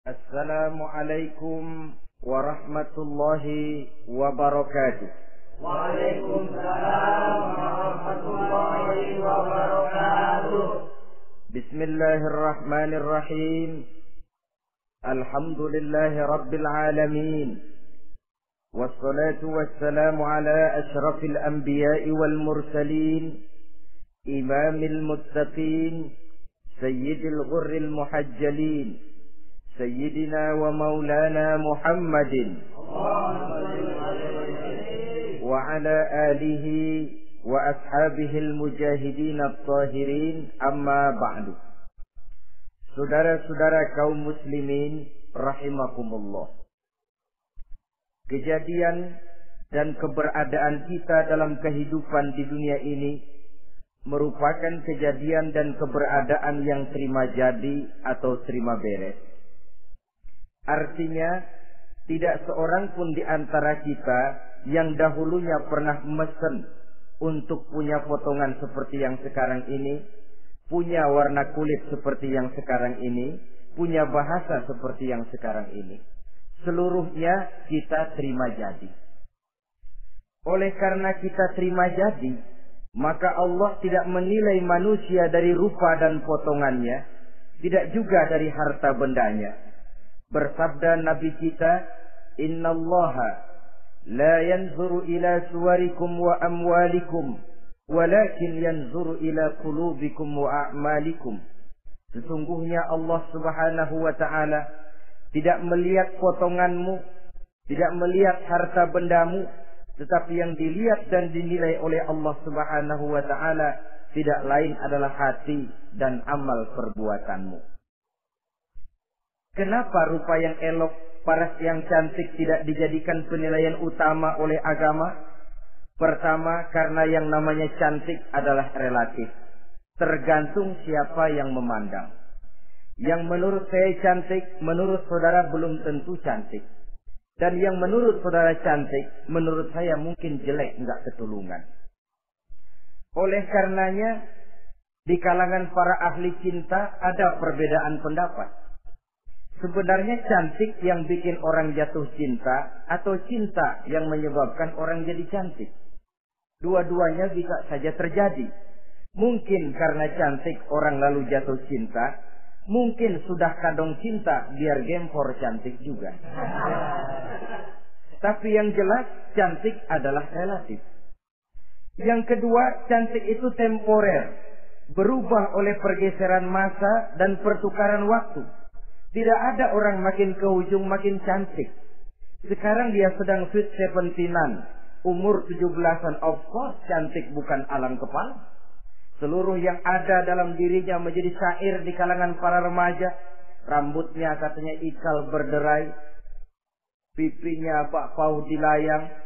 Assalamualaikum warahmatullahi wabarakatuh. Waalaikumsalam warahmatullahi wabarakatuh. Bismillahirrahmanirrahim. Alhamdulillahi rabbil alamin. Wassalatu wassalamu ala ashrafil anbiya'i wal mursalin, imamil muttaqin, sayyidil ghurril muhajjalin, Sayyidina wa maulana Muhammadin wa ala alihi wa ashabihil mujahidin at-tahirin, amma ba'du. Saudara-saudara kaum muslimin rahimakumullah. Kejadian dan keberadaan kita dalam kehidupan di dunia ini merupakan kejadian dan keberadaan yang terima jadi atau terima beres. Artinya, tidak seorang pun di antara kita yang dahulunya pernah mesen untuk punya potongan seperti yang sekarang ini, punya warna kulit seperti yang sekarang ini, punya bahasa seperti yang sekarang ini. Seluruhnya kita terima jadi. Oleh karena kita terima jadi, maka Allah tidak menilai manusia dari rupa dan potongannya, tidak juga dari harta bendanya. Bersabda Nabi kita, Innallaha la yanzuru ila suwarikum wa amwalikum, walakin yanzuru ila qulubikum wa a'malikum. Sesungguhnya Allah subhanahu wa ta'ala tidak melihat potonganmu, tidak melihat harta bendamu, tetapi yang dilihat dan dinilai oleh Allah subhanahu wa ta'ala tidak lain adalah hati dan amal perbuatanmu. Kenapa rupa yang elok, paras yang cantik tidak dijadikan penilaian utama oleh agama? Pertama, karena yang namanya cantik adalah relatif. Tergantung siapa yang memandang. Yang menurut saya cantik, menurut saudara belum tentu cantik. Dan yang menurut saudara cantik, menurut saya mungkin jelek, enggak ketulungan. Oleh karenanya, di kalangan para ahli cinta ada perbedaan pendapat. Sebenarnya cantik yang bikin orang jatuh cinta atau cinta yang menyebabkan orang jadi cantik. Dua-duanya bisa saja terjadi. Mungkin karena cantik orang lalu jatuh cinta, mungkin sudah kadong cinta biar gempor cantik juga. Tapi yang jelas cantik adalah relatif. Yang kedua, cantik itu temporer, berubah oleh pergeseran masa dan pertukaran waktu. Tidak ada orang makin ke ujung makin cantik. Sekarang dia sedang sweet 17-an, umur 17-an, of course cantik bukan alang kepala. Seluruh yang ada dalam dirinya menjadi syair di kalangan para remaja. Rambutnya katanya ikal berderai, pipinya bakpao dilayang,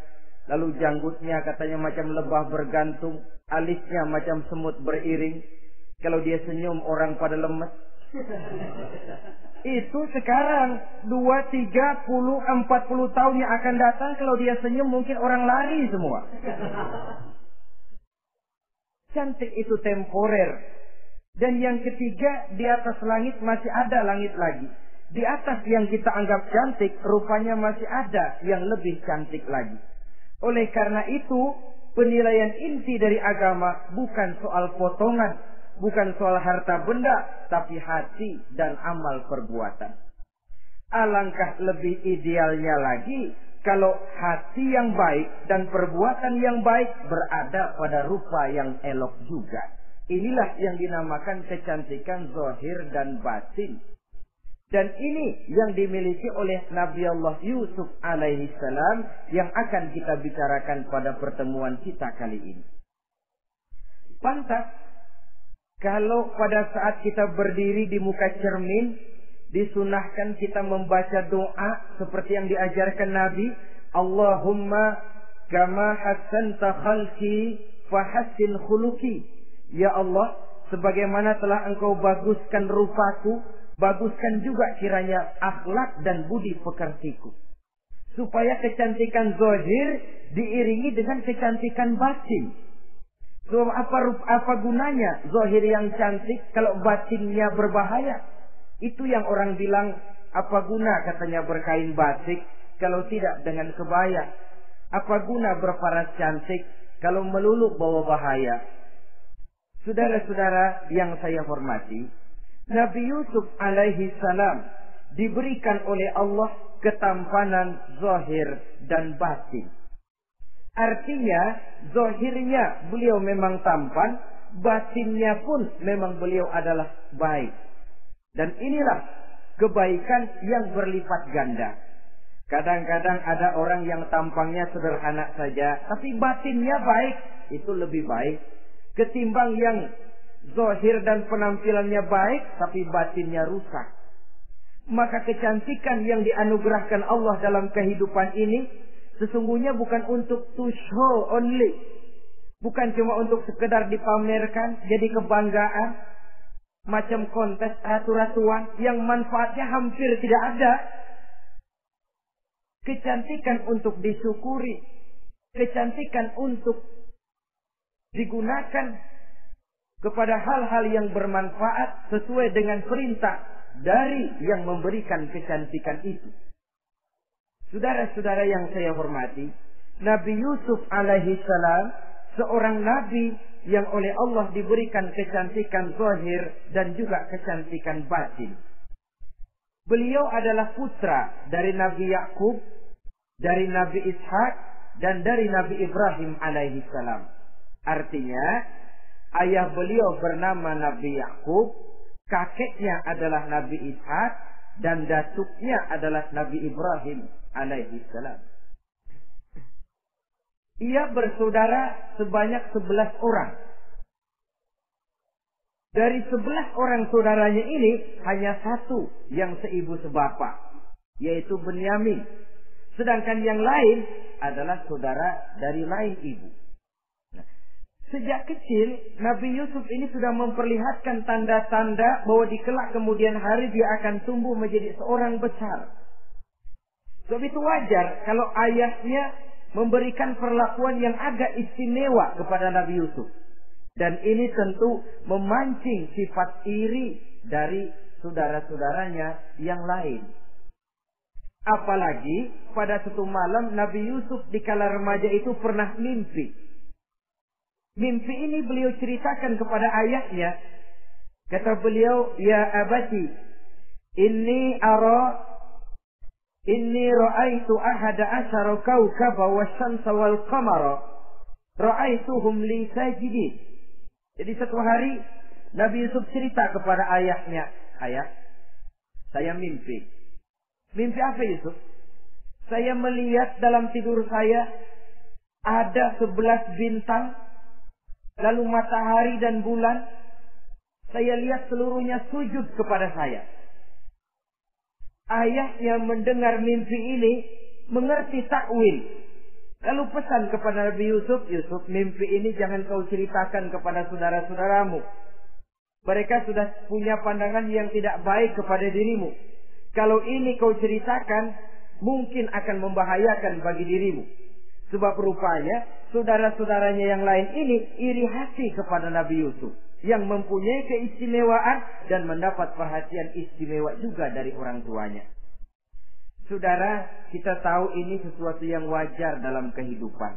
lalu janggutnya katanya macam lebah bergantung, alisnya macam semut beriring. Kalau dia senyum orang pada lemes. Itu sekarang 2, 30, 40 tahun yang akan datang, kalau dia senyum mungkin orang lari semua. Cantik itu temporer. Dan yang ketiga, di atas langit masih ada langit lagi. Di atas yang kita anggap cantik, rupanya masih ada yang lebih cantik lagi. Oleh karena itu, penilaian inti dari agama bukan soal potongan, bukan soal harta benda, tapi hati dan amal perbuatan. Alangkah lebih idealnya lagi kalau hati yang baik dan perbuatan yang baik berada pada rupa yang elok juga. Inilah yang dinamakan kecantikan zahir dan batin. Dan ini yang dimiliki oleh Nabi Allah Yusuf alaihi salam yang akan kita bicarakan pada pertemuan kita kali ini. Pantas kalau pada saat kita berdiri di muka cermin, disunahkan kita membaca doa seperti yang diajarkan Nabi. Allahumma kama hassanta khalqi fahassin khuluqi. Ya Allah, sebagaimana telah engkau baguskan rupaku, baguskan juga kiranya akhlak dan budi pekertiku. Supaya kecantikan zahir diiringi dengan kecantikan batin. So, apa gunanya zahir yang cantik kalau batinnya berbahaya? Itu yang orang bilang Apa guna katanya berkain batik kalau tidak dengan kebaya? Apa guna berparas cantik kalau melulu bawa bahaya? Saudara-saudara yang saya hormati, Nabi Yusuf alaihi salam diberikan oleh Allah ketampanan zahir dan batin. Artinya, zahirnya beliau memang tampan, batinnya pun memang beliau adalah baik. Dan inilah kebaikan yang berlipat ganda. Kadang-kadang ada orang yang tampangnya sederhana saja, tapi batinnya baik. Itu lebih baik ketimbang yang zahir dan penampilannya baik, tapi batinnya rusak. Maka kecantikan yang dianugerahkan Allah dalam kehidupan ini sesungguhnya bukan untuk to show only. Bukan cuma untuk sekedar dipamerkan, jadi kebanggaan. Macam kontes ratu-ratuan yang manfaatnya hampir tidak ada. Kecantikan untuk disyukuri, kecantikan untuk digunakan kepada hal-hal yang bermanfaat sesuai dengan perintah dari yang memberikan kecantikan itu. Saudara-saudara yang saya hormati, Nabi Yusuf alaihi salam seorang nabi yang oleh Allah diberikan kecantikan zahir dan juga kecantikan batin. Beliau adalah putra dari Nabi Yakub, dari Nabi Ishak, dan dari Nabi Ibrahim alaihi salam. Artinya, ayah beliau bernama Nabi Yakub, kakeknya adalah Nabi Ishak, dan datuknya adalah Nabi Ibrahim alaihi salam. Ia bersaudara sebanyak 11 orang. Dari 11 orang saudaranya ini, hanya satu yang seibu sebapak, yaitu Benyamin. Sedangkan yang lain adalah saudara dari lain ibu. Nah, sejak kecil, Nabi Yusuf ini sudah memperlihatkan tanda-tanda bahwa di kelak kemudian hari dia akan tumbuh menjadi seorang besar. Sebab itu wajar kalau ayahnya memberikan perlakuan yang agak istimewa kepada Nabi Yusuf. Dan ini tentu memancing sifat iri dari saudara-saudaranya yang lain. Apalagi pada suatu malam Nabi Yusuf di kala remaja itu pernah mimpi. Mimpi ini beliau ceritakan kepada ayahnya. Kata beliau, "Ya abati, inni ra'aitu ahada asyara kawkaba wasyamsa wal qamara ra'aituhum li sajidin." Jadi satu hari Nabi Yusuf cerita kepada ayahnya, "Ayah, saya mimpi." Mimpi apa Yusuf? "Saya melihat dalam tidur saya ada 11 bintang, lalu matahari dan bulan. Saya lihat seluruhnya sujud kepada saya." Ayah yang mendengar mimpi ini mengerti takwil. Lalu pesan kepada Nabi Yusuf, "Yusuf, mimpi ini jangan kau ceritakan kepada saudara-saudaramu. Mereka sudah punya pandangan yang tidak baik kepada dirimu. Kalau ini kau ceritakan, mungkin akan membahayakan bagi dirimu." Sebab rupanya saudara-saudaranya yang lain ini iri hati kepada Nabi Yusuf, yang mempunyai keistimewaan dan mendapat perhatian istimewa juga dari orang tuanya. Saudara, kita tahu ini sesuatu yang wajar dalam kehidupan.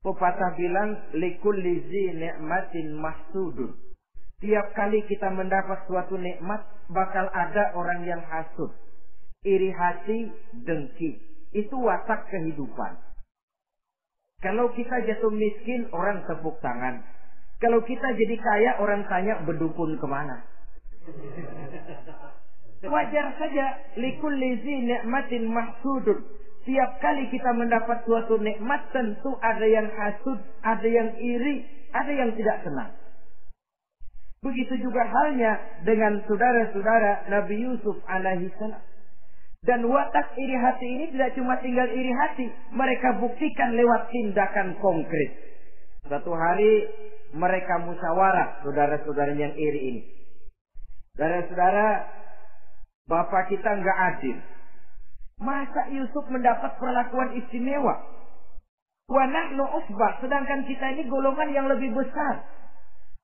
Pepatah bilang, likulli zi ni'matin mahsudun. Tiap kali kita mendapat suatu nikmat, bakal ada orang yang hasud, iri hati, dengki. Itu watak kehidupan. Kalau kita jatuh miskin, orang tepuk tangan. Kalau kita jadi kaya, orang tanya berdukun kemana. Wajar saja. Likulli zi ni'matin mahsudun. Tiap kali kita mendapat suatu nikmat, tentu ada yang hasud, ada yang iri, ada yang tidak senang. Begitu juga halnya dengan saudara-saudara Nabi Yusuf alaihi salam. Dan watak iri hati ini tidak cuma tinggal iri hati, mereka buktikan lewat tindakan konkret. Satu hari mereka musyawarah, saudara-saudara yang iri ini. Saudara-saudara, bapak kita enggak adil. Masa Yusuf mendapat perlakuan istimewa? Wa nahnu usbah, sedangkan kita ini golongan yang lebih besar.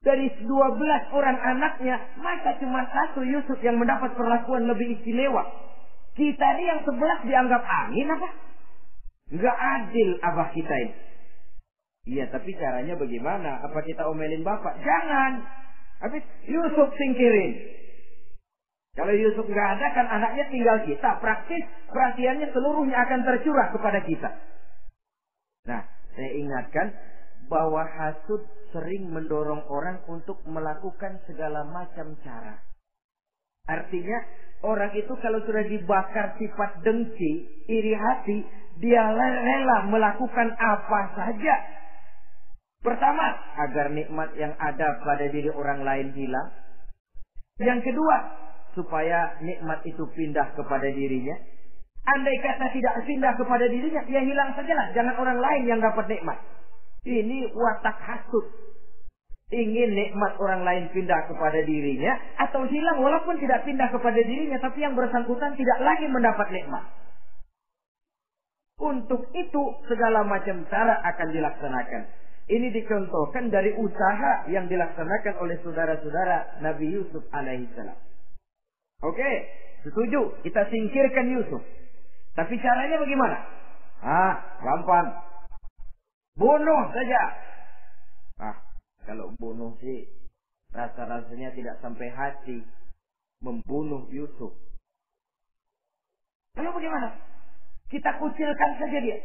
Dari 12 orang anaknya, masa cuma satu Yusuf yang mendapat perlakuan lebih istimewa? Kita ini yang sebelah dianggap angin apa? Nggak adil abah kita ini. Iya, tapi caranya bagaimana? Apa kita omelin bapak? Jangan. Habis Yusuf singkirin. Kalau Yusuf nggak ada kan anaknya tinggal kita. Praktis perhatiannya seluruhnya akan tercurah kepada kita. Nah, saya ingatkan bahwa hasud sering mendorong orang untuk melakukan segala macam cara. Artinya orang itu kalau sudah dibakar sifat dengki, iri hati, dia rela melakukan apa saja. Pertama, agar nikmat yang ada pada diri orang lain hilang. Yang kedua, supaya nikmat itu pindah kepada dirinya. Andai kata tidak pindah kepada dirinya, ya hilang sajalah. Jangan orang lain yang dapat nikmat. Ini watak hasud. Ingin nikmat orang lain pindah kepada dirinya, atau hilang walaupun tidak pindah kepada dirinya, tapi yang bersangkutan tidak lagi mendapat nikmat. Untuk itu segala macam cara akan dilaksanakan. Ini dicontohkan dari usaha yang dilaksanakan oleh saudara-saudara Nabi Yusuf alaihissalam. Oke, setuju. Kita singkirkan Yusuf. Tapi caranya bagaimana? Gampang. Bunuh saja. Kalau bunuh sih rasa-rasanya tidak sampai hati. Membunuh Yusuf. Lalu bagaimana? Kita kucilkan saja dia.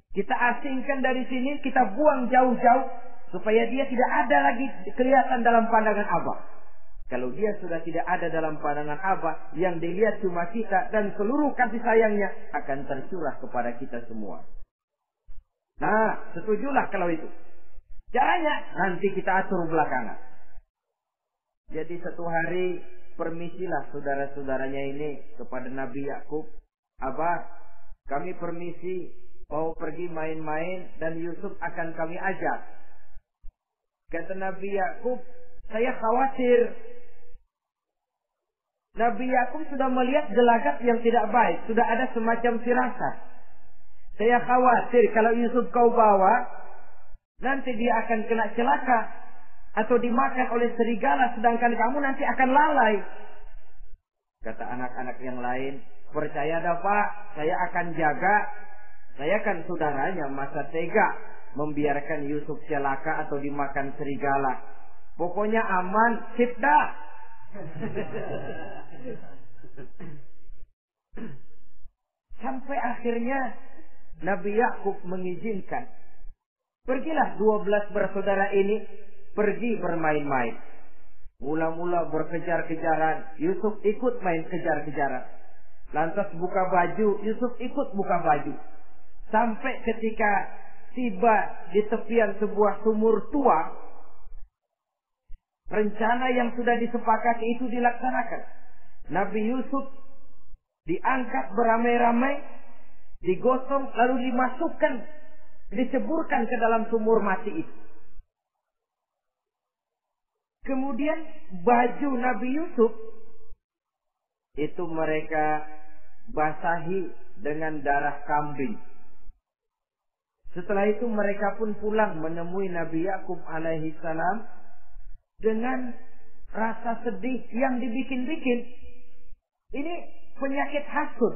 Kita asingkan dari sini, kita buang jauh-jauh supaya dia tidak ada lagi kelihatan dalam pandangan Abah. Kalau dia sudah tidak ada dalam pandangan Abah, yang dilihat cuma kita dan seluruh kasih sayangnya akan tercurah kepada kita semua. Nah, setujulah kalau itu. Caranya nanti kita atur belakangan. Jadi satu hari permisilah saudara-saudaranya ini kepada Nabi Yakub. Abah, kami permisi mau pergi main-main dan Yusuf akan kami ajak. Kata Nabi Yakub, saya khawatir. Nabi Yakub sudah melihat gelagat yang tidak baik. Sudah ada semacam firasat. Saya khawatir kalau Yusuf kau bawa, nanti dia akan kena celaka. Atau dimakan oleh serigala, sedangkan kamu nanti akan lalai. Kata anak-anak yang lain, percaya dah Pak, saya akan jaga. Saya kan saudaranya, masa tega membiarkan Yusuf celaka atau dimakan serigala. Pokoknya aman, sip dah. Sampai akhirnya Nabi Yakub mengizinkan. Pergilah 12 bersaudara ini pergi bermain-main. Mula-mula berkejar-kejaran, Yusuf ikut main kejar-kejaran. Lantas buka baju, Yusuf ikut buka baju. Sampai ketika tiba di tepian sebuah sumur tua, rencana yang sudah disepakati itu dilaksanakan. Nabi Yusuf diangkat beramai-ramai, digosong, lalu dimasukkan, diceburkan ke dalam sumur mati itu. Kemudian baju Nabi Yusuf itu mereka basahi dengan darah kambing. Setelah itu mereka pun pulang menemui Nabi Yakub alaihi salam dengan rasa sedih yang dibikin-bikin. Ini penyakit hasud.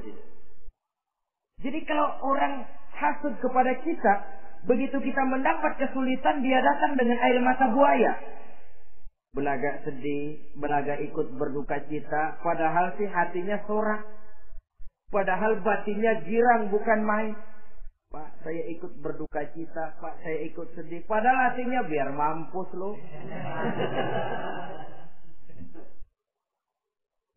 Jadi kalau orang hasud kepada kita, begitu kita mendapat kesulitan, dia datang dengan air mata buaya. Belaga sedih, belaga ikut berduka cita, padahal sih hatinya sorak. Padahal batinnya girang bukan main. Pak, saya ikut berduka cita. Pak, saya ikut sedih. Padahal hatinya biar mampus loh.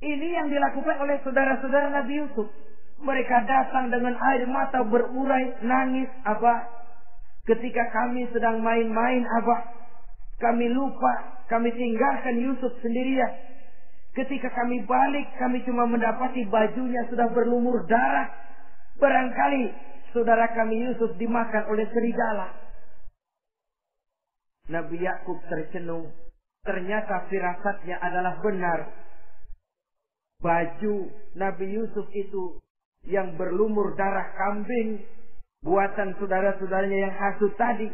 Ini yang dilakukan oleh saudara-saudara Nabi Yusuf. Mereka datang dengan air mata berurai, nangis. Abah, ketika kami sedang main-main, Abah, kami lupa, kami tinggalkan Yusuf sendirian. Ketika kami balik, kami cuma mendapati bajunya sudah berlumur darah. Barangkali saudara kami Yusuf dimakan oleh serigala. Nabi Yakub tercenung. Ternyata firasatnya adalah benar. Baju Nabi Yusuf itu yang berlumur darah kambing, buatan saudara-saudaranya yang hasut tadi,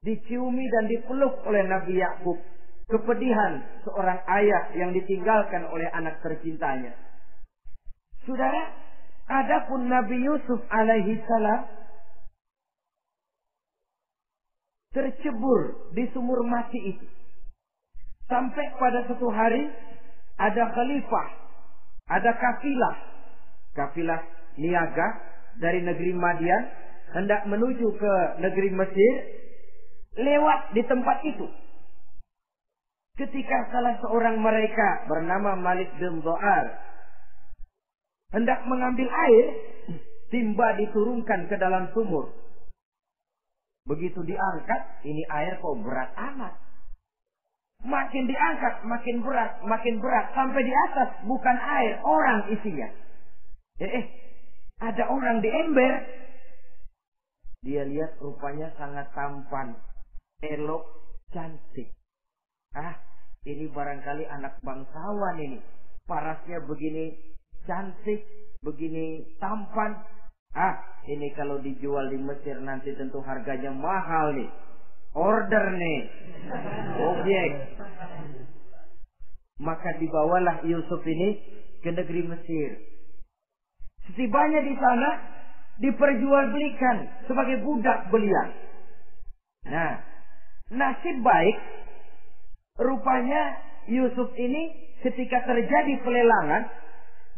diciumi dan dipeluk oleh Nabi Yakub. Kepedihan seorang ayah yang ditinggalkan oleh anak tercintanya. Saudara, adapun Nabi Yusuf alaihi salam tercebur di sumur mati itu. Sampai pada suatu hari ada khalifah, ada kafilah niaga dari negeri Madian hendak menuju ke negeri Mesir, lewat di tempat itu. Ketika salah seorang mereka bernama Malik bin Dha'ar hendak mengambil air, timba diturunkan ke dalam sumur. Begitu diangkat, ini air kok berat amat. Makin diangkat, makin berat. Sampai di atas, bukan air, orang isinya. Ada orang di ember. Dia lihat rupanya sangat tampan, elok, cantik. Ini barangkali anak bangsawan ini. Parasnya begini cantik, begini tampan. Ini kalau dijual di Mesir nanti tentu harganya mahal nih. Order nih. Objek. Maka dibawalah Yusuf ini ke negeri Mesir. Setibanya di sana diperjualbelikan sebagai budak belian. Nah, nasib baik rupanya Yusuf ini ketika terjadi pelelangan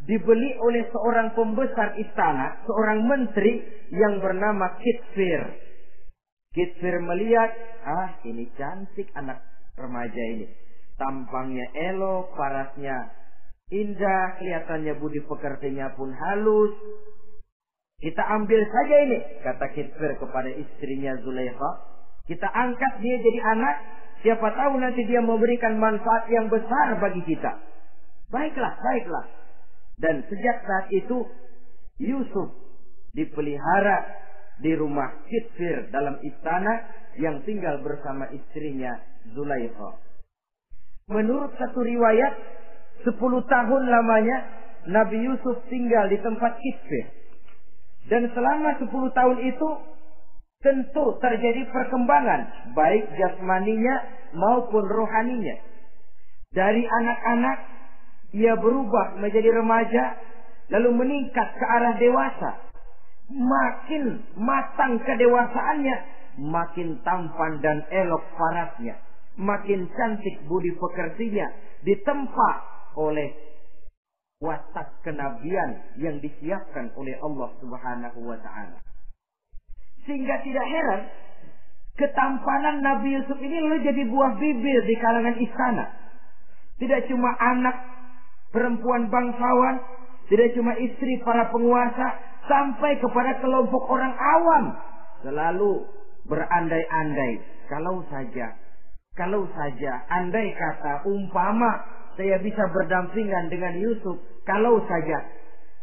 dibeli oleh seorang pembesar istana, seorang menteri yang bernama Kitfir. Kitfir melihat, ini cantik anak remaja ini. Tampangnya elok, parasnya indah, kelihatannya budi pekertinya pun halus. Kita ambil saja ini, kata Kitfir kepada istrinya Zulaikha. Kita angkat dia jadi anak, siapa tahu nanti dia memberikan manfaat yang besar bagi kita. Baiklah. Dan sejak saat itu Yusuf dipelihara di rumah Kitfir dalam istana yang tinggal bersama istrinya Zulaikha. Menurut satu riwayat 10 tahun lamanya Nabi Yusuf tinggal di tempat Kitfir. Dan selama 10 tahun itu tentu terjadi perkembangan baik jasmaninya maupun rohaninya. Dari anak-anak ia berubah menjadi remaja, lalu meningkat ke arah dewasa. Makin matang kedewasaannya, makin tampan dan elok parasnya, makin cantik budi pekertinya, ditempa oleh watak kenabian yang disiapkan oleh Allah Subhanahu wa ta'ala. Sehingga tidak heran ketampanan Nabi Yusuf ini lalu jadi buah bibir di kalangan istana. Tidak cuma anak perempuan bangsawan, tidak cuma istri para penguasa, sampai kepada kelompok orang awam selalu berandai-andai. Kalau saja, andai kata umpama saya bisa berdampingan dengan Yusuf, kalau saja.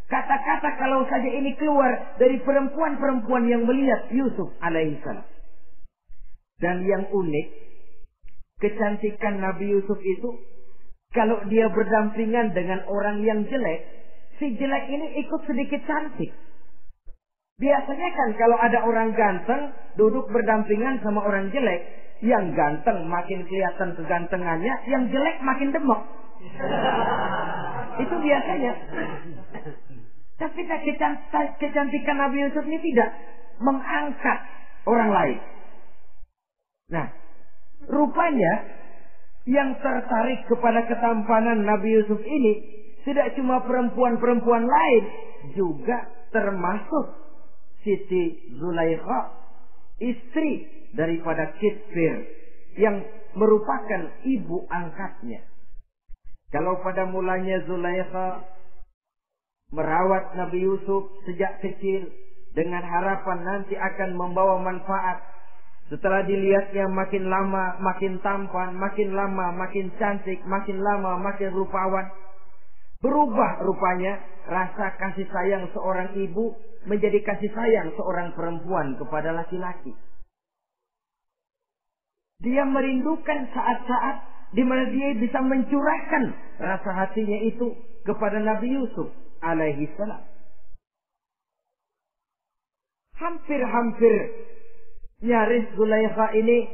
Kata-kata kalau saja ini keluar dari perempuan-perempuan yang melihat Yusuf alaihissalam. Dan yang unik, kecantikan Nabi Yusuf itu, kalau dia berdampingan dengan orang yang jelek, si jelek ini ikut sedikit cantik. Biasanya kan kalau ada orang ganteng duduk berdampingan sama orang jelek, yang ganteng makin kelihatan kegantengannya, yang jelek makin demok. Itu biasanya. Tapi kecantikan Nabi Yusuf ini tidak mengangkat orang lain. Nah, rupanya yang tertarik kepada ketampanan Nabi Yusuf ini tidak cuma perempuan-perempuan lain, juga termasuk Siti Zulaikha, istri daripada Kitfir, yang merupakan ibu angkatnya. Kalau pada mulanya Zulaikha merawat Nabi Yusuf sejak kecil dengan harapan nanti akan membawa manfaat. Setelah dilihatnya makin lama makin tampan, makin lama makin cantik, makin lama makin rupawan. Berubah rupanya rasa kasih sayang seorang ibu menjadi kasih sayang seorang perempuan kepada laki-laki. Dia merindukan saat-saat di mana dia bisa mencurahkan rasa hatinya itu kepada Nabi Yusuf alaihi salam. Hampir-hampir nyaris Zulaikha ini,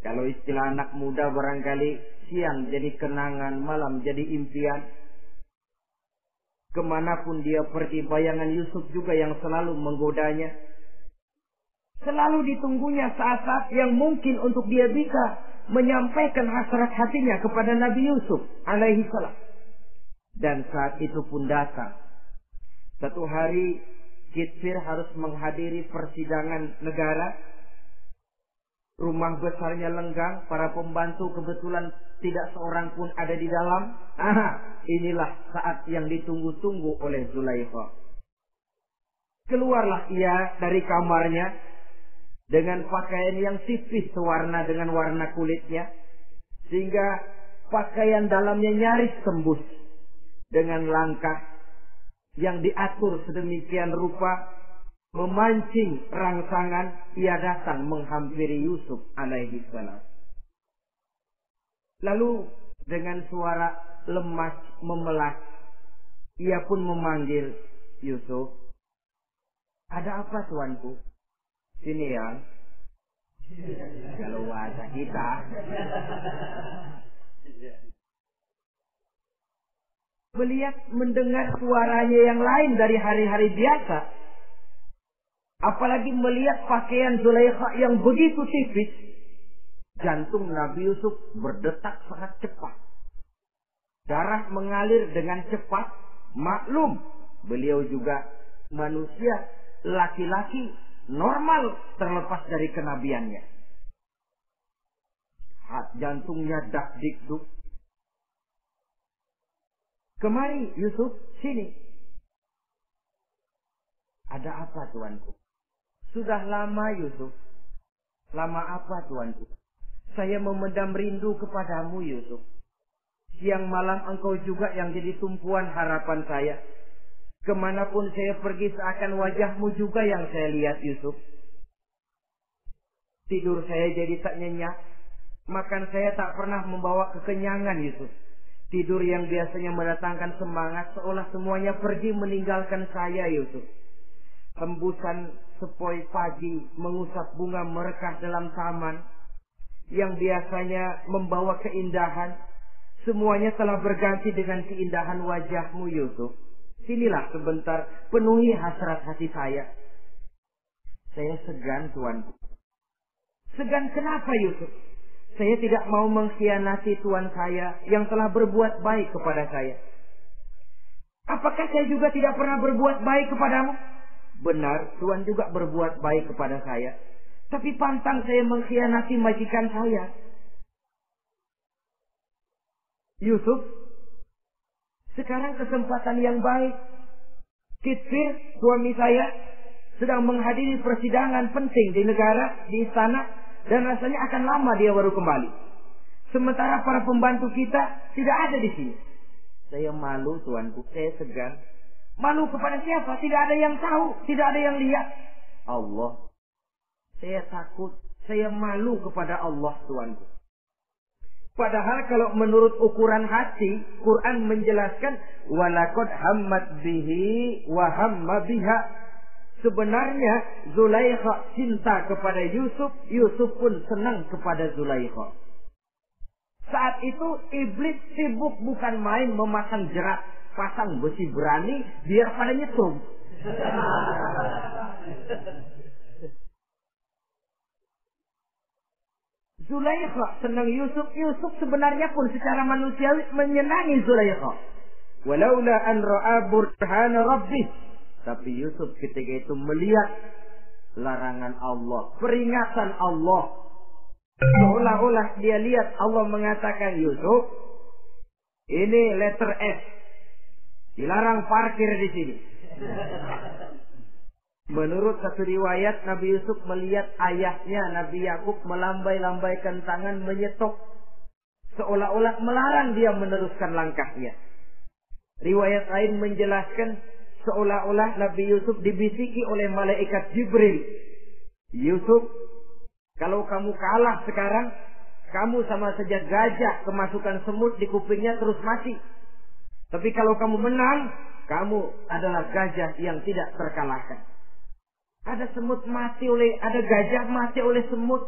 kalau istilah anak muda barangkali, siang jadi kenangan, malam jadi impian. Kemanapun dia pergi, bayangan Yusuf juga yang selalu menggodanya. Selalu ditunggunya saat-saat yang mungkin untuk dia bisa menyampaikan hasrat hatinya kepada Nabi Yusuf alaihi salam. Dan saat itu pun datang. Satu hari Kitfir harus menghadiri persidangan negara. Rumah besarnya lenggang, para pembantu kebetulan tidak seorang pun ada di dalam. Inilah saat yang ditunggu-tunggu oleh Zulaikha. Keluarlah ia dari kamarnya dengan pakaian yang tipis sewarna dengan warna kulitnya, sehingga pakaian dalamnya nyaris tembus. Dengan langkah yang diatur sedemikian rupa, memancing rangsangan, ia datang menghampiri Yusuf alaihi salam. Lalu dengan suara lemas memelas, ia pun memanggil Yusuf. Ada apa tuanku? Sini ya. Kalau bahasa kita. Melihat mendengar suaranya yang lain dari hari-hari biasa. Apalagi melihat pakaian Zulaikha yang begitu tipis. Jantung Nabi Yusuf berdetak sangat cepat. Darah mengalir dengan cepat. Maklum, beliau juga manusia, laki-laki normal terlepas dari kenabiannya. Jantungnya dak-dikduk. Kemari Yusuf, sini. Ada apa tuanku? Sudah lama Yusuf. Lama apa tuanku? Saya memendam rindu kepadamu Yusuf. Siang malam engkau juga yang jadi tumpuan harapan saya. Kemanapun saya pergi seakan wajahmu juga yang saya lihat Yusuf. Tidur saya jadi tak nyenyak. Makan saya tak pernah membawa kekenyangan Yusuf. Tidur yang biasanya mendatangkan semangat seolah semuanya pergi meninggalkan saya Yusuf. Hembusan sepoi pagi mengusap bunga merekah dalam taman yang biasanya membawa keindahan, semuanya telah berganti dengan keindahan wajahmu Yusuf. Sinilah sebentar, penuhi hasrat hati saya. Saya segan tuanku. Segan kenapa Yusuf? Saya tidak mau mengkhianati tuan saya yang telah berbuat baik kepada saya. Apakah saya juga tidak pernah berbuat baik kepadamu? Benar, tuan juga berbuat baik kepada saya. Tapi pantang saya mengkhianati majikan saya. Yusuf, sekarang kesempatan yang baik. Kitfir, suami saya, sedang menghadiri persidangan penting di negara, di istana. Dan rasanya akan lama dia baru kembali. Sementara para pembantu kita tidak ada di sini. Saya malu tuanku, saya segan. Malu kepada siapa? Tidak ada yang tahu, tidak ada yang lihat. Allah. Saya takut, saya malu kepada Allah tuanku. Padahal kalau menurut ukuran hati, Quran menjelaskan walaqad hammat bihi wa hamma biha. Sebenarnya Zulaikha cinta kepada Yusuf, Yusuf pun senang kepada Zulaikha. Saat itu iblis sibuk bukan main memasang jerat, pasang besi berani biar pada nyetrum. Zulaikha senang Yusuf, Yusuf sebenarnya pun secara manusiawi menyenangi Zulaikha. Walaula an ra'a burhana rabbih. Tapi Yusuf ketika itu melihat larangan Allah, peringatan Allah. Seolah-olah dia lihat Allah mengatakan, Yusuf, ini letter S. Dilarang parkir di sini. Menurut satu riwayat, Nabi Yusuf melihat ayahnya, Nabi Yakub, melambai-lambaikan tangan menyetok. Seolah-olah melarang dia meneruskan langkahnya. Riwayat lain menjelaskan, seolah-olah Nabi Yusuf dibisiki oleh malaikat Jibril. Yusuf, kalau kamu kalah sekarang, kamu sama saja gajah kemasukan semut di kupingnya terus mati. Tapi kalau kamu menang, kamu adalah gajah yang tidak terkalahkan. Ada semut mati ada gajah mati oleh semut.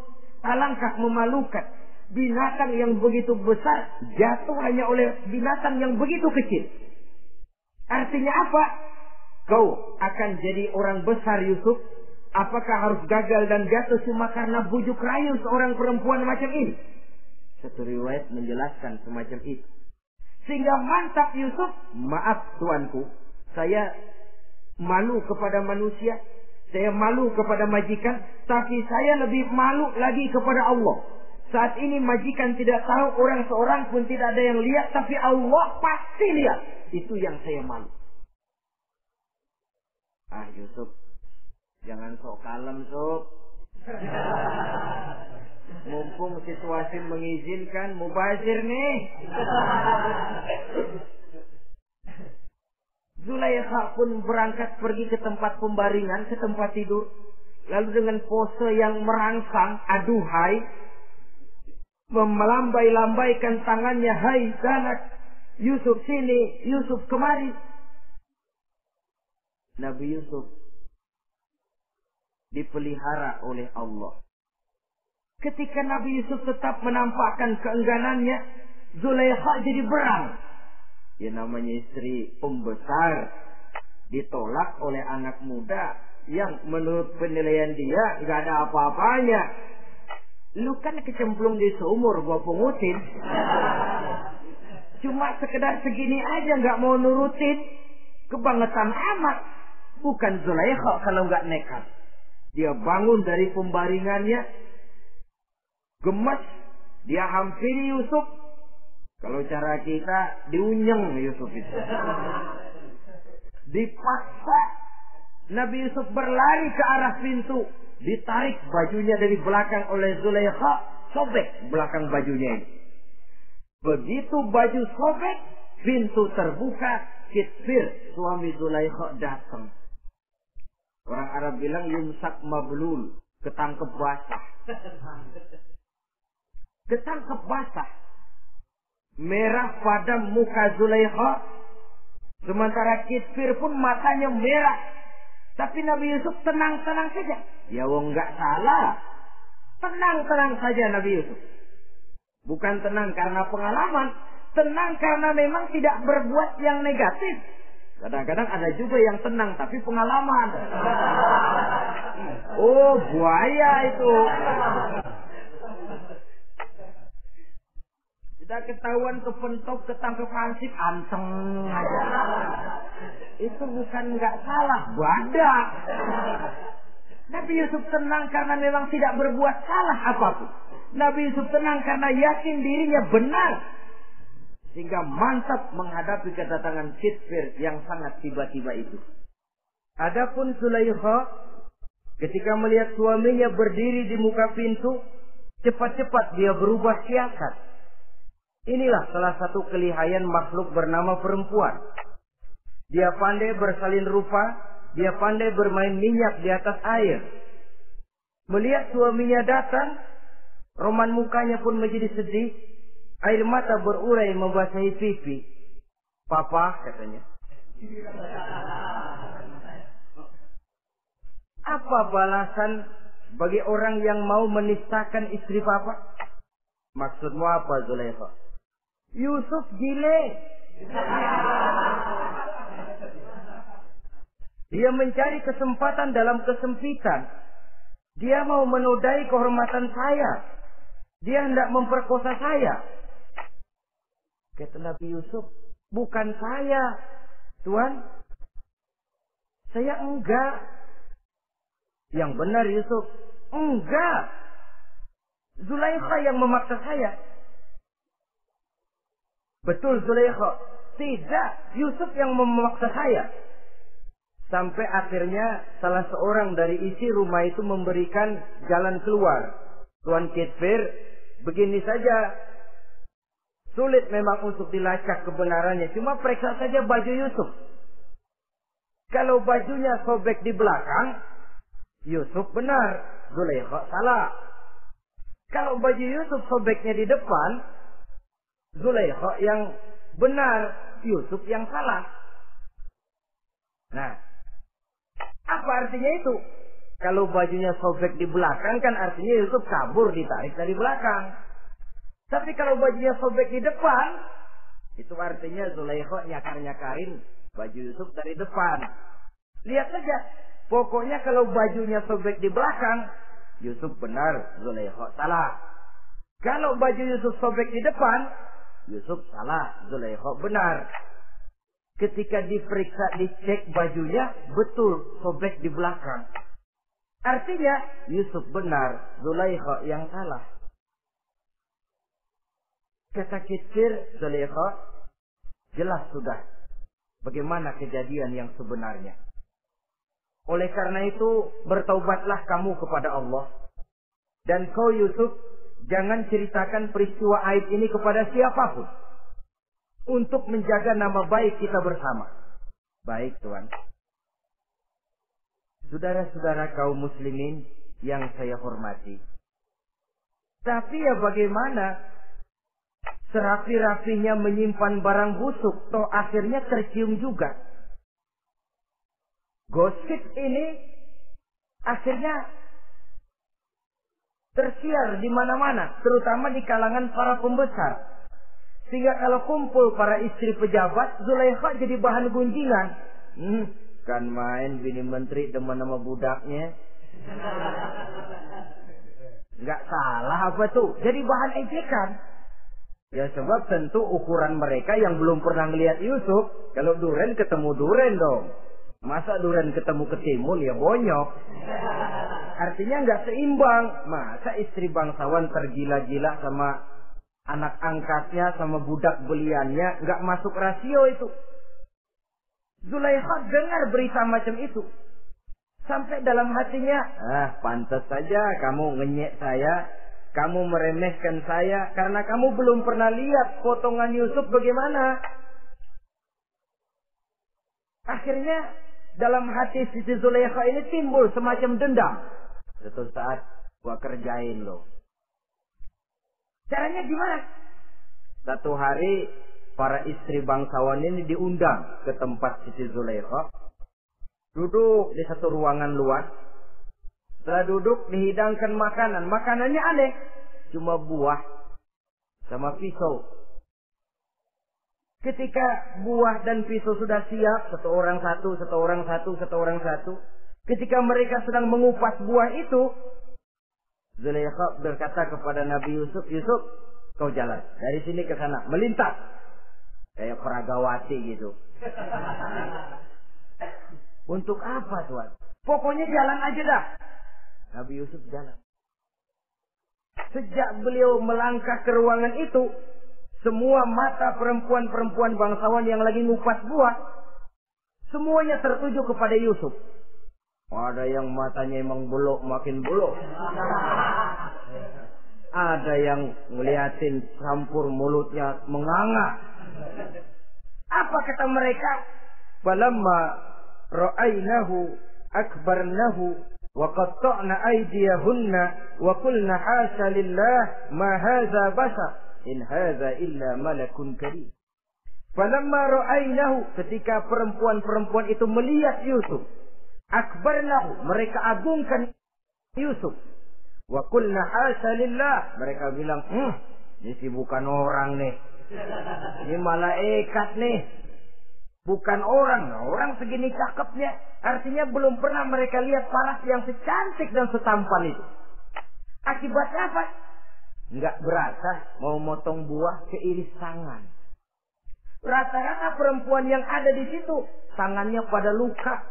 Alangkah memalukan. Binatang yang begitu besar jatuh hanya oleh binatang yang begitu kecil. Artinya apa? Kau akan jadi orang besar Yusuf. Apakah harus gagal dan jatuh cuma karena bujuk rayu seorang perempuan macam ini? Satu riwayat menjelaskan semacam itu. Sehingga mantap Yusuf. Maaf tuanku, saya malu kepada manusia, saya malu kepada majikan, tapi saya lebih malu lagi kepada Allah. Saat ini majikan tidak tahu, orang seorang pun tidak ada yang lihat, tapi Allah pasti lihat. Itu yang saya malu. Ah Yusuf, jangan sok kalem Sob. Mumpung situasi mengizinkan, mubazir nih. Zulaikha pun berangkat pergi ke tempat pembaringan, ke tempat tidur. Lalu dengan pose yang merangsang, aduhai, melambai-lambaikan tangannya, hai sanak, Yusuf sini, Yusuf kemari. Nabi Yusuf dipelihara oleh Allah. Ketika Nabi Yusuf tetap menampakkan keengganannya, Zulaikha jadi berang. Ya namanya istri pembesar ditolak oleh anak muda yang menurut penilaian dia nggak ada apa-apanya. Lu kan kecemplung di sumur, gua pungutin. Cuma sekedar segini aja nggak mau nurutin. Kebangetan amat. Bukan Zulaikha kalau nggak nekat. Dia bangun dari pembaringannya, gemas, dia hampiri Yusuf. Kalau cara kita diunyeng Yusuf itu. Dipaksa Nabi Yusuf berlari ke arah pintu, ditarik bajunya dari belakang oleh Zulaikha, sobek belakang bajunya ini. Begitu baju sobek, pintu terbuka, Kitfir suami Zulaikha datang. Orang Arab bilang yumsak mablul, ketangkep basah. Ketangkep basah. Merah pada muka Zulaikha. Sementara Kitfir pun matanya merah. Tapi Nabi Yusuf tenang-tenang saja. Ya wong nggak salah. Tenang-tenang saja Nabi Yusuf. Bukan tenang karena pengalaman. Tenang karena memang tidak berbuat yang negatif. Kadang-kadang ada juga yang tenang tapi pengalaman. Oh buaya itu. Sudah ketahuan kepentok, ketangkep hansip, anteng aja. Itu bukan nggak salah, badak. Nabi Yusuf tenang karena memang tidak berbuat salah apapun. Nabi Yusuf tenang karena yakin dirinya benar. Sehingga mantap menghadapi kedatangan Kitfir yang sangat tiba-tiba itu. Adapun Zulaikha ketika melihat suaminya berdiri di muka pintu, cepat-cepat dia berubah siasat. Inilah salah satu kelihayan makhluk bernama perempuan. Dia pandai bersalin rupa, dia pandai bermain minyak di atas air. Melihat suaminya datang, roman mukanya pun menjadi sedih. Air mata berurai membasahi pipi. Papa, katanya. Apa balasan bagi orang yang mau menistakan istri papa? Maksudmu apa, Zulaikha? Yusuf gile. Dia mencari kesempatan dalam kesempitan. Dia mau menodai kehormatan saya. Dia hendak memperkosa saya. Kata Nabi Yusuf, bukan saya, Tuan. Saya enggak. Yang benar Yusuf, enggak. Zulaikha yang memaksa saya. Betul Zulaikha, tidak. Yusuf yang memaksa saya. Sampai akhirnya salah seorang dari isi rumah itu memberikan jalan keluar. Tuan Kitfir, begini saja. Sulit memang untuk dilacak kebenarannya. Cuma periksa saja baju Yusuf. Kalau bajunya sobek di belakang, Yusuf benar, Zulaikha salah. Kalau baju Yusuf sobeknya di depan, Zulaikha yang benar, Yusuf yang salah. Nah, apa artinya itu? Kalau bajunya sobek di belakang kan artinya Yusuf kabur, ditarik dari belakang. Tapi kalau bajunya sobek di depan, itu artinya Zulaikha nyakar-nyakarin baju Yusuf dari depan. Lihat saja. Pokoknya kalau bajunya sobek di belakang, Yusuf benar, Zulaikha salah. Kalau baju Yusuf sobek di depan, Yusuf salah, Zulaikha benar. Ketika diperiksa, dicek bajunya, betul sobek di belakang. Artinya Yusuf benar, Zulaikha yang salah. Kata kicir Zulaikha, jelas sudah bagaimana kejadian yang sebenarnya. Oleh karena itu, bertaubatlah kamu kepada Allah. Dan kau Yusuf, jangan ceritakan peristiwa aib ini kepada siapapun. Untuk menjaga nama baik kita bersama. Baik Tuhan. Saudara-saudara kaum muslimin yang saya hormati. Tapi ya bagaimana? Serapi-rapinya menyimpan barang busuk, toh akhirnya tercium juga. Gosip ini akhirnya tersiar di mana-mana, terutama di kalangan para pembesar. Sehingga kalau kumpul para istri pejabat, Zulaikha jadi bahan gunjingan. Kan main bini menteri demen sama budaknya. Nggak salah apa tuh? Jadi bahan ejekan. Ya sebab tentu ukuran mereka yang belum pernah ngelihat Yusuf, kalau duren ketemu duren dong. Masa duren ketemu ketimun ya bonyok. Artinya nggak seimbang. Masa istri bangsawan tergila-gila sama anak angkatnya sama budak beliannya, nggak masuk rasio itu. Zulaikha dengar berita macam itu. Sampai dalam hatinya, pantas saja kamu ngenyek saya, kamu meremehkan saya, karena kamu belum pernah lihat potongan Yusuf bagaimana. Akhirnya, dalam hati Siti Zulaikha ini timbul semacam dendam. Suatu saat, gua kerjain lo. Caranya gimana? Satu hari para istri bangsawan ini diundang ke tempat Siti Zulaikha. Duduk di satu ruangan luas. Setelah duduk dihidangkan makanan. Makanannya aneh. Cuma buah sama pisau. Ketika buah dan pisau sudah siap, satu orang satu. Ketika mereka sedang mengupas buah itu, Zulaikha berkata kepada Nabi Yusuf, Yusuf, kau jalan dari sini ke sana, melintas. Kayak peragawati gitu. Untuk apa Tuhan? Pokoknya jalan aja dah. Nabi Yusuf jalan. Sejak beliau melangkah ke ruangan itu, semua mata perempuan-perempuan bangsawan yang lagi ngupas buah, semuanya tertuju kepada Yusuf. Ada yang matanya emang belok makin belok. Ada yang ngeliatin campur mulutnya menganga. Apa kata mereka? Falamma ra'aynahu akbarnahu wa qatta'na aydiyahunna wa qulna hasya lillah ma hadza bashar in hadza illa malakun karim. Falamma ra'aynahu, ketika perempuan-perempuan itu melihat Yusuf, akbarnahu, mereka agungkan Yusuf. Wa qulna hasya lillah, mereka bilang, ini sih bukan orang nih. Ini malaikat nih. Bukan orang. Orang segini cakepnya. Artinya belum pernah mereka lihat paras yang secantik dan setampan itu. Akibatnya apa? Nggak berasa mau motong buah keiris tangan. Rata-rata perempuan yang ada di situ tangannya pada luka.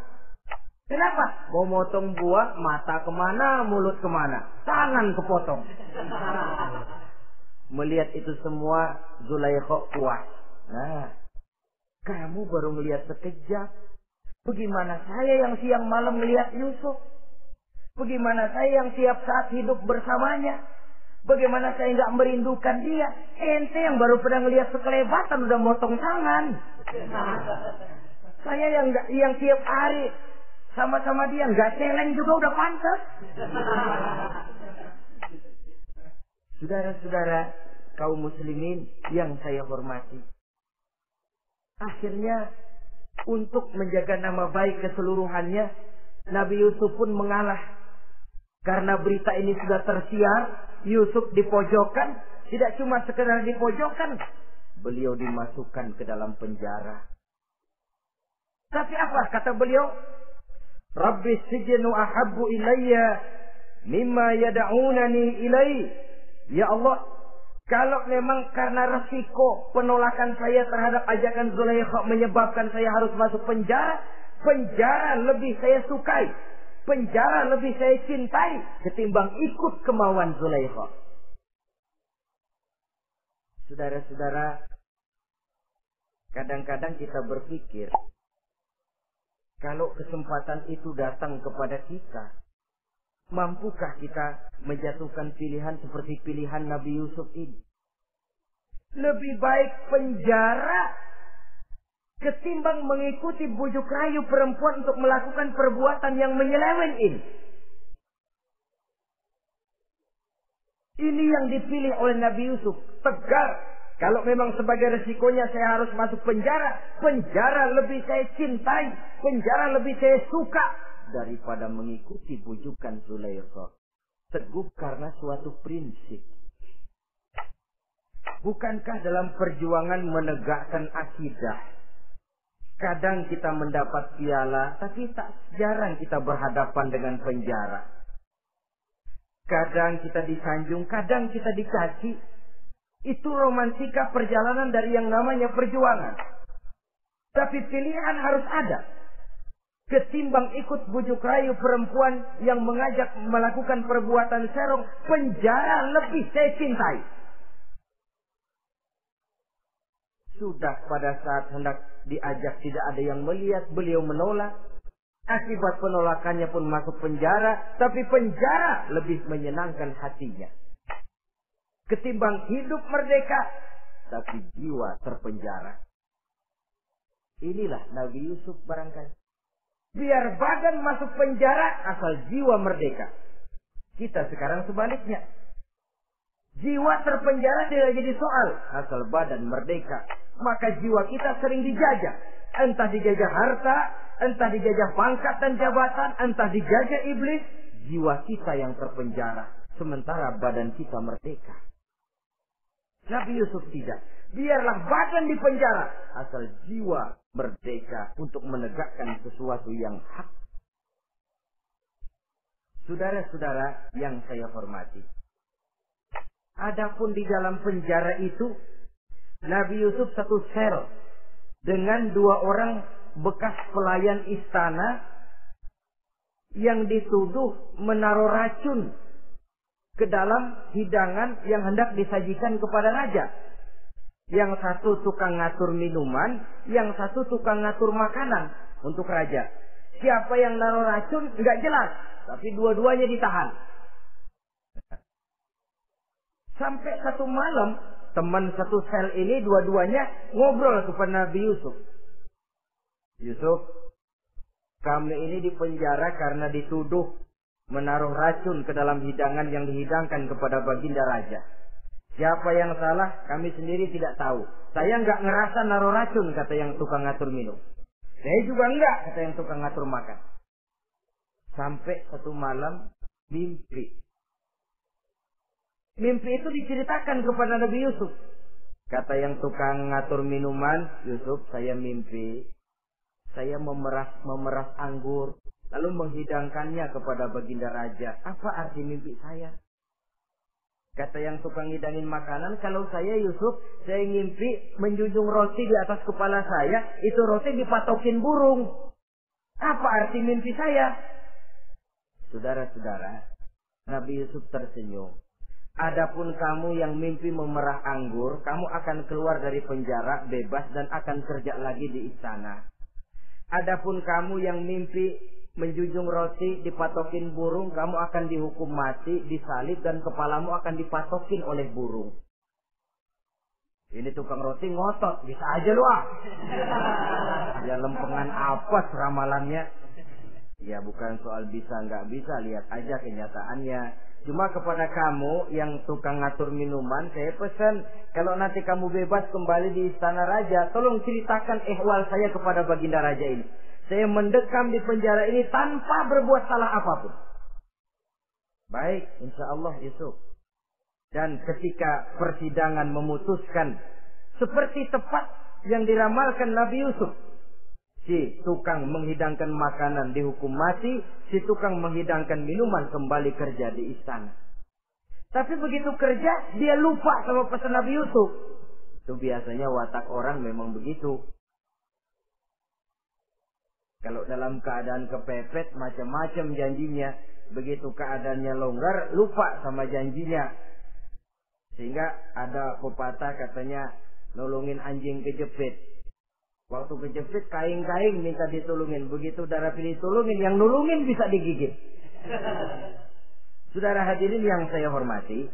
Kenapa? Mau motong buah, mata kemana, mulut kemana, tangan kepotong. Melihat itu semua, Zulaikha puas. Nah, kamu baru melihat sekejap. Bagaimana saya yang siang malam melihat Yusuf? Bagaimana saya yang tiap saat hidup bersamanya? Bagaimana saya nggak merindukan dia? Ente yang baru pernah melihat sekelebatan udah motong tangan. Saya yang tiap hari sama-sama dia nggak celeng juga udah pantas. Saudara-saudara kaum muslimin yang saya hormati. Akhirnya untuk menjaga nama baik keseluruhannya, Nabi Yusuf pun mengalah. Karena berita ini sudah tersiar, Yusuf dipojokkan. Tidak cuma sekedar dipojokkan, beliau dimasukkan ke dalam penjara. Tapi apa kata beliau? Rabbi sijnu ahabbu ilayya mimma yad'unani ilai. Ya Allah, kalau memang karena resiko penolakan saya terhadap ajakan Zulaikha menyebabkan saya harus masuk penjara, penjara lebih saya sukai, penjara lebih saya cintai ketimbang ikut kemauan Zulaikha. Saudara-saudara, kadang-kadang kita berpikir, kalau kesempatan itu datang kepada kita, mampukah kita menjatuhkan pilihan seperti pilihan Nabi Yusuf ini? Lebih baik penjara ketimbang mengikuti bujuk rayu perempuan untuk melakukan perbuatan yang menyeleweng ini. Ini yang dipilih oleh Nabi Yusuf. Tegar. Kalau memang sebagai resikonya saya harus masuk penjara, penjara lebih saya cintai, penjara lebih saya suka daripada mengikuti bujukan Zulaikha. Teguh karena suatu prinsip. Bukankah dalam perjuangan menegakkan akidah, kadang kita mendapat piala, tapi tak jarang kita berhadapan dengan penjara. Kadang kita disanjung, kadang kita dicaci. Itu romantika perjalanan dari yang namanya perjuangan. Tapi pilihan harus ada. Ketimbang ikut bujuk rayu perempuan yang mengajak melakukan perbuatan serong, penjara lebih saya cintai. Sudah pada saat hendak diajak tidak ada yang melihat, beliau menolak. Akibat penolakannya pun masuk penjara, tapi penjara lebih menyenangkan hatinya. Ketimbang hidup merdeka, tapi jiwa terpenjara. Inilah Nabi Yusuf barangkali. Biar badan masuk penjara, asal jiwa merdeka. Kita sekarang sebaliknya. Jiwa terpenjara tidak jadi soal, asal badan merdeka. Maka jiwa kita sering dijajah. Entah dijajah harta, entah dijajah pangkat dan jabatan, entah dijajah iblis. Jiwa kita yang terpenjara, sementara badan kita merdeka. Nabi Yusuf tidak. Biarlah badan di penjara, asal jiwa merdeka untuk menegakkan sesuatu yang hak. Saudara-saudara yang saya hormati, adapun di dalam penjara itu, Nabi Yusuf satu sel dengan 2 orang bekas pelayan istana yang dituduh menaruh racun ke dalam hidangan yang hendak disajikan kepada raja. Yang satu tukang ngatur minuman, yang satu tukang ngatur makanan untuk raja. Siapa yang naruh racun nggak jelas, tapi dua-duanya ditahan. Sampai satu malam, teman satu sel ini dua-duanya ngobrol kepada Nabi Yusuf. Yusuf, kami ini dipenjara karena dituduh menaruh racun ke dalam hidangan yang dihidangkan kepada baginda raja. Siapa yang salah, kami sendiri tidak tahu. Saya nggak ngerasa naruh racun, kata yang tukang ngatur minum. Saya juga enggak, kata yang tukang ngatur makan. Sampai satu malam mimpi. Mimpi itu diceritakan kepada Nabi Yusuf. Kata yang tukang ngatur minuman, Yusuf, saya mimpi. Saya memeras anggur, lalu menghidangkannya kepada baginda raja. Apa arti mimpi saya? Kata yang tukang hidangin makanan, kalau saya Yusuf, saya ngimpi menjunjung roti di atas kepala saya, itu roti dipatokin burung. Apa arti mimpi saya? Saudara-saudara, Nabi Yusuf tersenyum. Adapun kamu yang mimpi memerah anggur, kamu akan keluar dari penjara bebas dan akan kerja lagi di istana. Adapun kamu yang mimpi menjunjung roti dipatokin burung, kamu akan dihukum mati, disalib, dan kepalamu akan dipatokin oleh burung. Ini tukang roti ngotot, bisa aja lu ah. Ya lempengan apa ramalannya? Ya bukan soal bisa nggak bisa, lihat aja kenyataannya. Cuma kepada kamu yang tukang ngatur minuman, saya pesan, kalau nanti kamu bebas kembali di istana raja, tolong ceritakan ihwal saya kepada baginda raja ini. Saya mendekam di penjara ini tanpa berbuat salah apapun. Baik, insya Allah Yusuf. Dan ketika persidangan memutuskan seperti tepat yang diramalkan Nabi Yusuf, Si tukang menghidangkan makanan dihukum mati, si tukang menghidangkan minuman kembali kerja di istana. Tapi begitu kerja, dia lupa sama pesan Nabi Yusuf. Itu biasanya watak orang memang begitu. Kalau dalam keadaan kepepet, macam-macam janjinya. Begitu keadaannya longgar, lupa sama janjinya. Sehingga ada pepatah katanya, nolongin anjing kejepit. Waktu kejepit, kaing-kaing minta ditolongin. Begitu darah pilih tolongin, yang nolongin bisa digigit. Saudara hadirin yang saya hormati,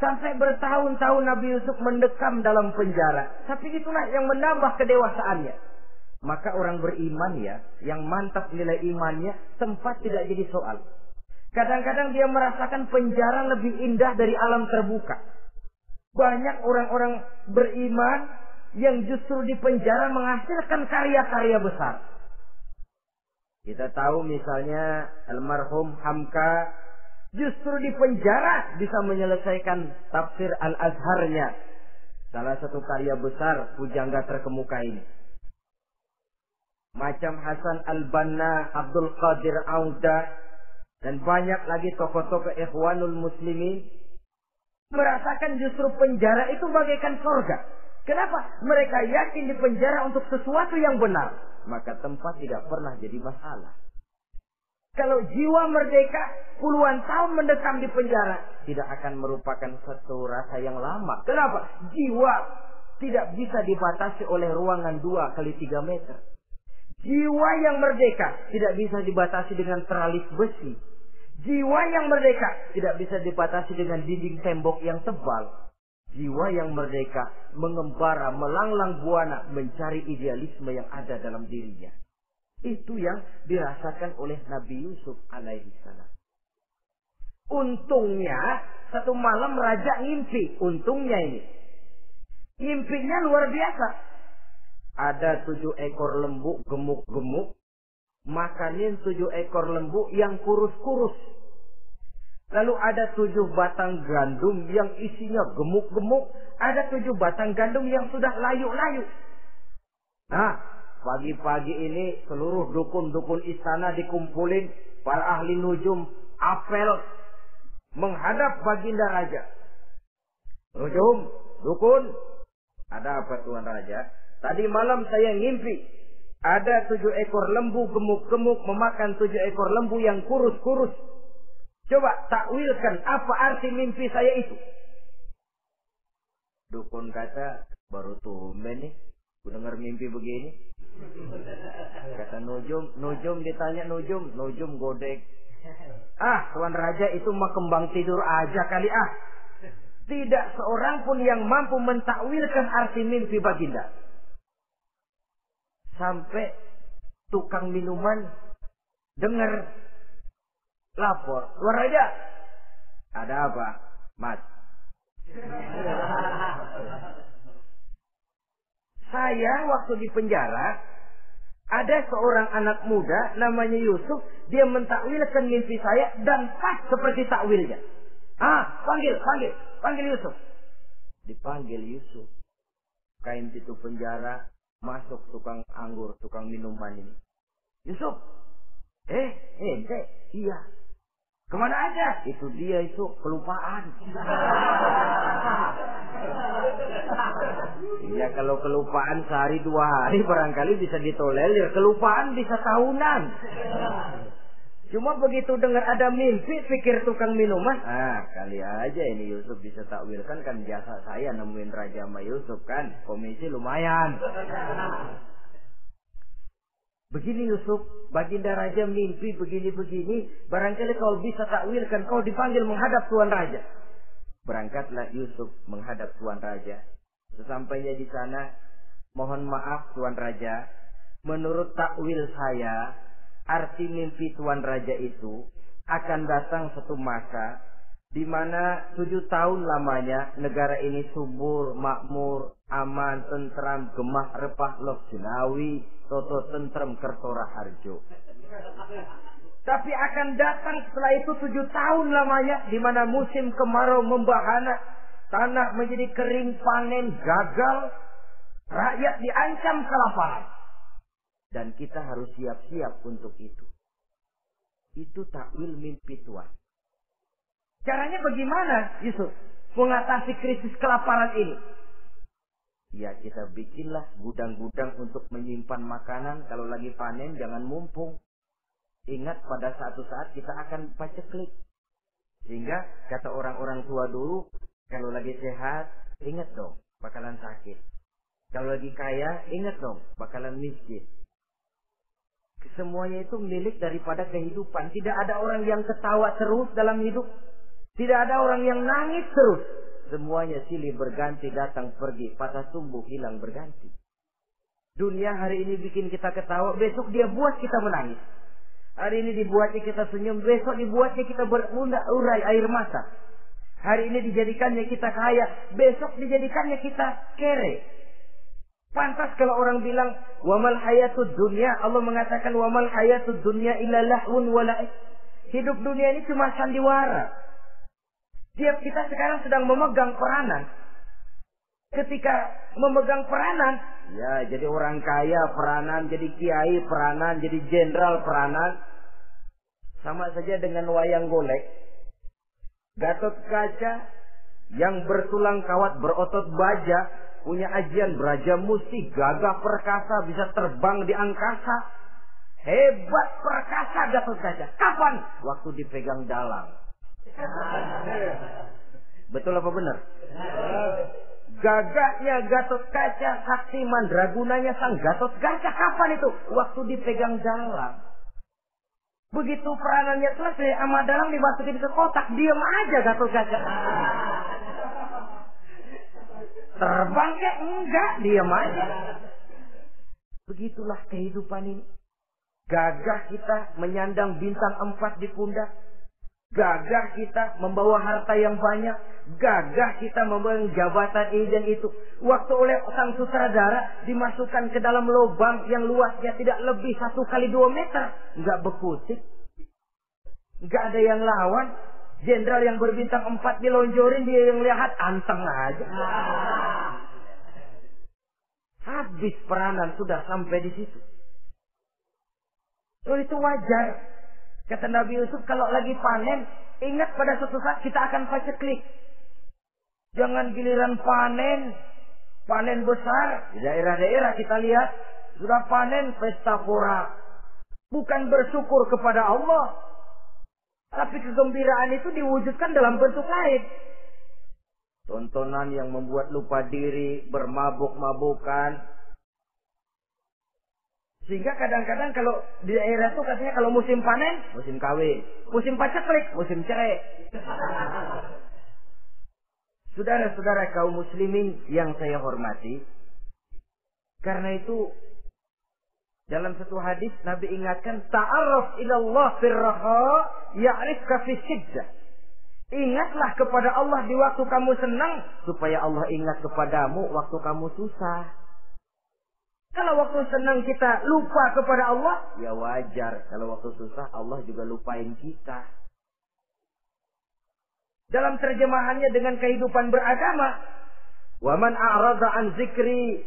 sampai bertahun-tahun Nabi Yusuf mendekam dalam penjara. Tapi itulah yang menambah kedewasaannya. Maka orang beriman ya, yang mantap nilai imannya, tempat tidak jadi soal. Kadang-kadang dia merasakan penjara lebih indah dari alam terbuka. Banyak orang-orang beriman yang justru di penjara menghasilkan karya-karya besar. Kita tahu misalnya almarhum Hamka justru di penjara bisa menyelesaikan tafsir Al-Azharnya. Salah satu karya besar pujangga terkemuka ini. Macam Hasan Al-Banna, Abdul Qadir Auda, dan banyak lagi tokoh-tokoh Ikhwanul Muslimin merasakan justru penjara itu bagaikan surga. Kenapa? Mereka yakin di penjara untuk sesuatu yang benar. Maka tempat tidak pernah jadi masalah. Kalau jiwa merdeka puluhan tahun mendekam di penjara, tidak akan merupakan satu rasa yang lama. Kenapa? Jiwa tidak bisa dibatasi oleh ruangan 2x3 meter. Jiwa yang merdeka tidak bisa dibatasi dengan teralis besi. Jiwa yang merdeka tidak bisa dibatasi dengan dinding tembok yang tebal. Jiwa yang merdeka mengembara, melanglang buana, mencari idealisme yang ada dalam dirinya. Itu yang dirasakan oleh Nabi Yusuf alaihi salam. Untungnya, satu malam raja ngimpi. Untungnya ini. Ngimpinya luar biasa. Ada 7 ekor lembu gemuk-gemuk. Makanin 7 ekor lembu yang kurus-kurus. Lalu ada 7 batang gandum yang isinya gemuk-gemuk. Ada 7 batang gandum yang sudah layu-layu. Nah, pagi-pagi ini seluruh dukun-dukun istana dikumpulin. Para ahli nujum apel menghadap baginda raja. Nujum, dukun, ada apa Tuan Raja? Tadi malam saya ngimpi. Ada 7 ekor lembu gemuk-gemuk memakan 7 ekor lembu yang kurus-kurus. Coba takwilkan apa arti mimpi saya itu. Dukun kata, baru tumben nih, gue dengar mimpi begini. Kata Nujum ditanya Nujum godek. Tuan Raja itu mah kembang tidur aja kali ah. Tidak seorang pun yang mampu mentakwilkan arti mimpi baginda. Sampai tukang minuman dengar lapor, Tuan Raja, ada apa, Mas? Saya waktu di penjara ada seorang anak muda namanya Yusuf, dia mentakwilkan mimpi saya dan pas seperti takwilnya. Panggil Yusuf. Dipanggil Yusuf. Kain pintu penjara, masuk tukang anggur, tukang minuman ini. Yusuf, iya. Kemana aja? Itu dia itu kelupaan. Iya, kalau kelupaan sehari 2 hari barangkali bisa ditolerir. Kelupaan bisa tahunan. Cuma begitu dengar ada mimpi, pikir tukang minuman. Kali aja ini Yusuf bisa takwilkan, kan jasa saya nemuin Raja sama Yusuf kan. Komisi lumayan. Begini Yusuf, baginda raja mimpi begini-begini. Barangkali kau bisa takwilkan, kau dipanggil menghadap Tuan Raja. Berangkatlah Yusuf menghadap Tuan Raja. Sesampainya di sana, mohon maaf Tuan Raja. Menurut takwil saya, arti mimpi Tuan Raja itu akan datang satu masa di mana 7 tahun lamanya negara ini subur, makmur, aman, tentram, gemah, repah, loh jinawi, toto tentrem, kertora harjo. Tapi akan datang setelah itu 7 tahun lamanya di mana musim kemarau membahana, tanah menjadi kering, panen gagal, rakyat diancam kelaparan. Dan kita harus siap-siap untuk itu. Itu takwil mimpi tua. Caranya bagaimana, Yusuf? Mengatasi krisis kelaparan ini. Ya, kita bikinlah gudang-gudang untuk menyimpan makanan. Kalau lagi panen jangan mumpung. Ingat pada suatu saat kita akan paceklik. Sehingga kata orang-orang tua dulu, kalau lagi sehat, ingat dong, bakalan sakit. Kalau lagi kaya, ingat dong, bakalan miskin. Semuanya itu milik daripada kehidupan. Tidak ada orang yang ketawa terus dalam hidup. Tidak ada orang yang nangis terus. Semuanya silih berganti, datang pergi, patah tumbuh, hilang berganti. Dunia hari ini bikin kita ketawa, besok dia buat kita menangis. Hari ini dibuatnya kita senyum, besok dibuatnya kita berurai air mata. Hari ini dijadikannya kita kaya, besok dijadikannya kita kere. Pantas kalau orang bilang, wamal hayatud dunya, Allah mengatakan wamal hayatud dunya illa lahun wa la'ib. Hidup dunia ini cuma sandiwara. Tiap kita sekarang sedang memegang peranan. Ketika memegang peranan, ya jadi orang kaya peranan, jadi kiai peranan, jadi jenderal peranan. Sama saja dengan wayang golek. Gatot Kaca yang bertulang kawat berotot baja, punya ajian Braja Musti, gagah perkasa, bisa terbang di angkasa. Hebat perkasa Gatot Kaca. Kapan? Waktu dipegang dalang. Betul apa benar? Gagahnya Gatot Kaca, sakti mandragunanya sang Gatot Kaca. Kapan itu? Waktu dipegang dalang. Begitu peranannya selesai, sama dalang dimasukin ke kotak, diam aja Gatot Kaca. Terbang ya? Enggak, diam aja. Begitulah kehidupan ini. Gagah kita menyandang bintang 4 di pundak. Gagah kita membawa harta yang banyak. Gagah kita membawa jabatan ini dan itu. Waktu oleh sang sutradara dimasukkan ke dalam lubang yang luasnya tidak lebih 1 kali 2 meter. Enggak bekutik. Enggak ada yang lawan. Jenderal yang berbintang 4 dilonjorin, dia yang lihat anteng aja. Habis peranan sudah sampai di situ. So itu wajar. Kata Nabi Yusuf, kalau lagi panen, ingat pada suatu saat kita akan paceklik. Jangan giliran panen besar. Di daerah-daerah kita lihat, sudah panen pesta pora. Bukan bersyukur kepada Allah. Tapi kegembiraan itu diwujudkan dalam bentuk lain. Tontonan yang membuat lupa diri, bermabuk-mabukan. Sehingga kadang-kadang kalau di daerah itu katanya kalau musim panen, musim kawin. Musim paceklik, musim cerai. Saudara-saudara kaum muslimin yang saya hormati. Karena itu, dalam satu hadis Nabi ingatkan, ta'arraf ilallah firraha ya'rifka fi syiddah. Ingatlah kepada Allah di waktu kamu senang, supaya Allah ingat kepadamu waktu kamu susah. Kalau waktu senang kita lupa kepada Allah, ya wajar. Kalau waktu susah Allah juga lupain kita. Dalam terjemahannya dengan kehidupan beragama, wa man a'rada an zikri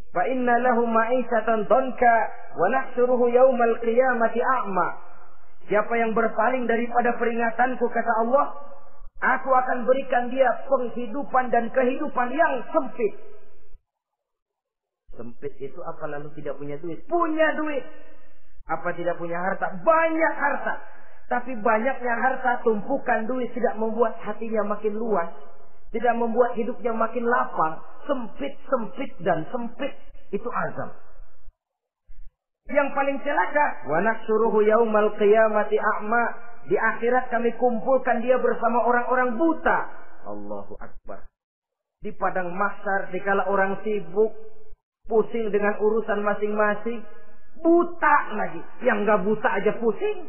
fa inna lahu ma'isatan dhanka wa nahsyuruhu yaumal qiyamati a'ma. Siapa yang berpaling daripada peringatanku, kata Allah, aku akan berikan dia penghidupan dan kehidupan yang sempit. Sempit itu apa lalu tidak punya duit? Punya duit. Apa tidak punya harta? Banyak harta. Tapi banyaknya harta, tumpukan duit tidak membuat hatinya makin luas. Tidak membuat hidupnya makin lapang. Sempit, sempit, dan sempit. Itu azab. Yang paling celaka, wa nahsyuruhu yaumal qiyamati a'ma. Di akhirat kami kumpulkan dia bersama orang-orang buta. Allahu Akbar. Di padang mahsyar, dikala orang sibuk, pusing dengan urusan masing-masing, buta lagi. Yang enggak buta aja pusing.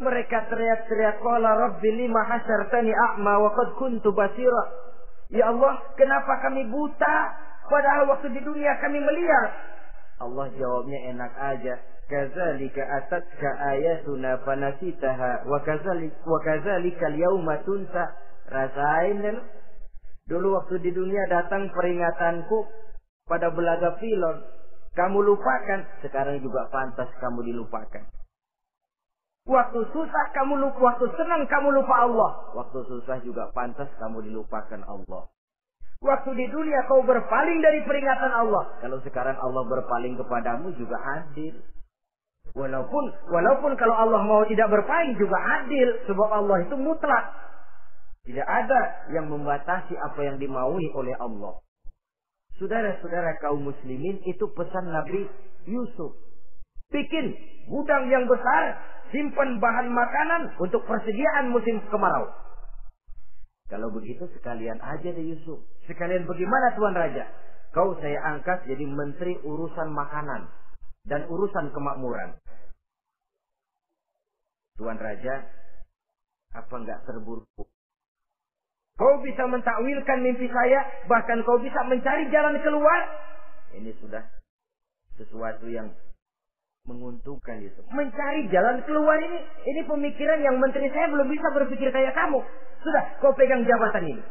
Mereka teriak-teriak, qala rabbi lima hasyartani a'ma wa qad kuntu basira. Ya Allah, kenapa kami buta padahal waktu di dunia kami melihat? Allah jawabnya enak aja. Kadzalika atatka ayatuna fanasitaha wa kadzalika al-yauma tunsa. Rasain dulu. Dulu waktu di dunia datang peringatanku pada belaga pilon. kamu lupakan, sekarang juga pantas kamu dilupakan. Waktu susah kamu lupa, waktu senang kamu lupa Allah. Waktu susah juga pantas kamu dilupakan Allah. Waktu di dunia kau berpaling dari peringatan Allah. Kalau sekarang Allah berpaling kepadamu juga adil. Walaupun kalau Allah mau tidak berpaling juga adil. Sebab Allah itu mutlak. Tidak ada yang membatasi apa yang dimaui oleh Allah. Saudara-saudara kaum muslimin, itu pesan Nabi Yusuf. Bikin gudang yang besar, simpan bahan makanan untuk persediaan musim kemarau. Kalau begitu sekalian aja deh Yusuf. Sekalian bagaimana Tuan Raja? Kau saya angkat jadi menteri urusan makanan dan urusan kemakmuran. Tuan Raja, apa enggak terburu-buru? Kau bisa mentakwilkan mimpi saya, bahkan kau bisa mencari jalan keluar. Ini sudah sesuatu yang menguntungkan Yusuf. Mencari jalan keluar ini pemikiran yang menteri saya belum bisa berpikir kayak kamu. Sudah, kau pegang jabatan ini.